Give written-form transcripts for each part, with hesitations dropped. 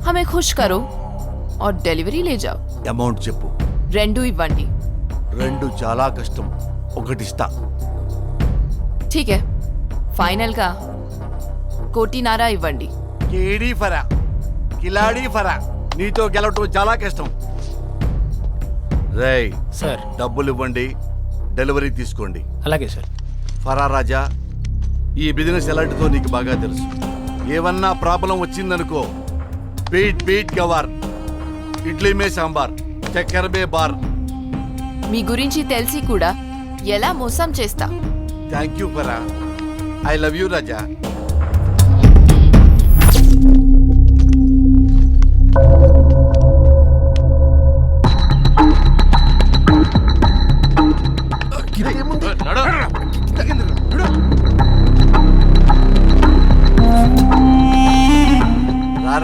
हमें खुश करो और डिलीवरी ले जाओ. అమౌంట్ చెప్పు. 2 ఇవ్వండి. 2 చాలా కష్టం, 1 ఇస్తా. ठीक है, फाइनल का కోటినారా ఇవ్వండి. కేడీ ఫరా, కిలాడీ ఫరా, నీతో గెలవటం చాలా కష్టం. రేయ్ సార్. డబ్బులు ఇవ్వండి, డెలివరీ తీసుకోండి. అలాగే సార్. ఫరా రాజా, ఈ బిజినెస్ ఎలాంటిదో నీకు బాగా తెలుసు. ఏమన్నా ప్రాబ్లం వచ్చిందనుకో, బీట్ బీట్ గవార్, ఇడ్లీ మే సాంబార్, చక్కెర మే బార్. మీ గురించి తెలిసి కూడా ఎలా మోసం చేస్తా. Thank you Farah, I love you Raja.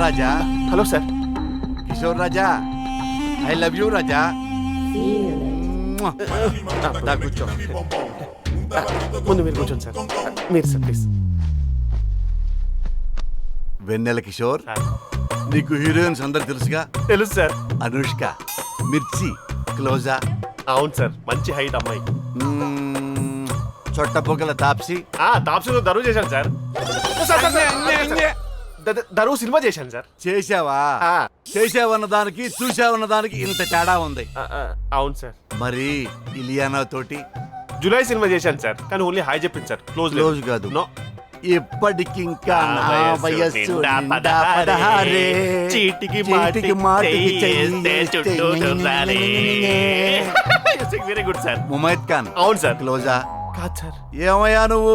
Raja. Hello sir. Kishore Raja, I love you Raja. దా కూర్చో. ముందు మీరు కూర్చోండి సార్. మీరు సార్ ప్లీజ్. వెన్నెల కిషోర్, నీకు హీరోయిన్స్ అందరు తెలుసుగా? తెలుసు సార్. అనుష్క, మిర్చి, క్లోజా. అవును సార్, మంచి హైట్ అమ్మాయి. చొట్ట పొగల తాప్సి. తాప్సీలో దరువు చేశాను సార్. దరువు సినిమా చేశాను సార్. చేసావా? చేసావన్న దానికి చూసావన్న దానికి ఇంత తేడా ఉంది. అవును సార్. మరి ఇలియానా తోటి జూలై సినిమా చేశాను సార్, కానీ ఓన్లీ హాయ్ చెప్పింది సార్. క్లోజ్ కాదు. నో. ఇప్పటికింకా నా వయస్సు వయస్సు నిండా 16. చీటికి మాటికి very good sir. Mumaith Khan. అవును సార్. క్లోజా కాదు సార్. ఏమయ్యా నువ్వు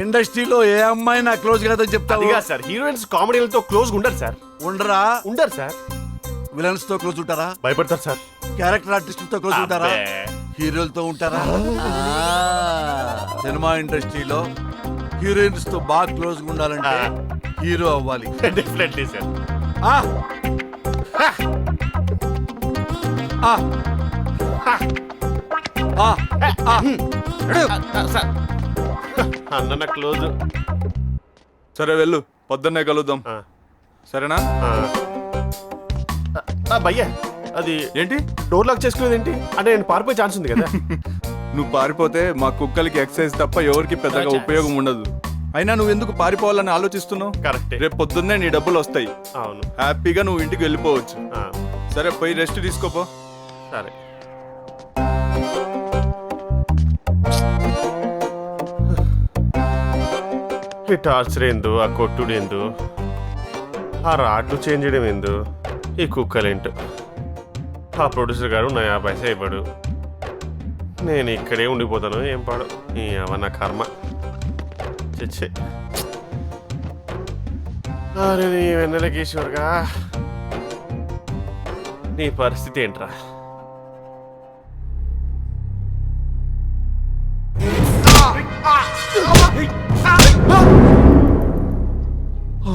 ఇండస్ట్రీలో ఏ అమ్మాయి నా క్లోజ్ కాదని చెప్తావు? అది కాదు సార్, హీరోయిన్స్ కామెడీలతో క్లోజ్ ఉండరు సార్. ఉండరా? ఉండరు సార్. విలన్స్ తో క్లోజ్ ఉంటారా? భయపడతారు సార్. క్యారెక్టర్ ఆర్టిస్ట్ తో క్లోజ్ ఉంటారా? హీరోలతో ఉంటారా? సినిమా ఇండస్ట్రీలో హీరోయిన్స్ తో బాగా క్లోజ్ గా ఉండాలంటే హీరో అవ్వాలి. Definitely sir. అన్న క్లోజ్. సరే వెళ్ళు, పొద్దున్నే కలుద్దాం. సరేనా? భయ్యా, అది ఏంటి డోర్ లాక్ చేసుకునేది ఏంటి? అంటే నేను పారిపోయే ఛాన్స్ ఉంది కదా. నువ్వు పారిపోతే మా కుక్కలకి ఎక్సర్సైజ్ తప్ప ఎవరికి పెద్దగా ఉపయోగం ఉండదు. అయినా నువ్వు ఎందుకు పారిపోవాలని ఆలోచిస్తున్నావు? కరెక్ట్. రేపు పొద్దున్నే నీ డబ్బులు వస్తాయి. అవును. హ్యాపీగా నువ్వు ఇంటికి వెళ్ళిపోవచ్చు. సరే, పోయి రెస్ట్ తీసుకోపో. సరే. ఈ టార్చర్ ఏందో, ఆ కొట్టుడు ఏందో, ఆ రాడ్లు చేంజ్ చేయడం ఏందో, ఈ కుక్కలేంటో. ఆ ప్రొడ్యూసర్ గారు నా 50 పైసా ఇవ్వడు. నేను ఇక్కడే ఉండిపోతాను. ఏం పాడు ఈ అవన్న కర్మ. చచ్చే. అరే నీ వెన్నెలకేశ్వర్గా, నీ పరిస్థితి ఏంట్రా?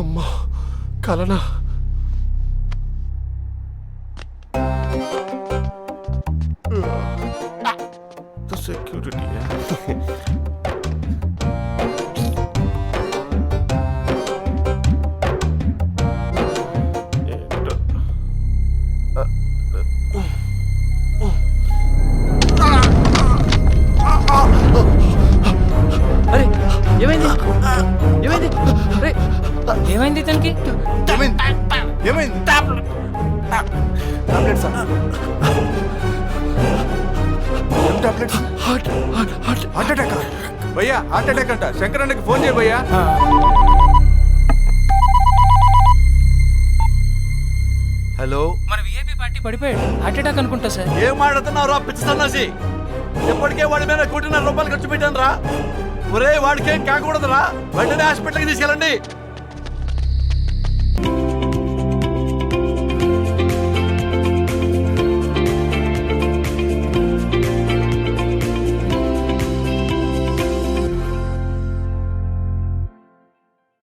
అమ్మా, కలనా? సెక్యూరిటీ. అరే ఏమైంది? ఏమైంది? అరే ఏమైంది తనకి? ఏమైంది? భయ్యా, హార్ట్ అటాక్ అంట. శంకర్ అన్నకి ఫోన్ చేయ భయ్యా. హలో. మన విఐపి పార్టీ పడిపోయాడు. హార్ట్ అటాక్ అనుకుంటా సార్. ఏం మాడుతున్నావు? పిచ్చి సన్నాసి, ఎప్పటికే వాడి మీద 1,00,00,000 రూపాయలు ఖర్చు పెట్టాను రా. ఒరే, వాడికేం కాకూడదురా. వెంటనే హాస్పిటల్కి తీసుకెళ్ళండి.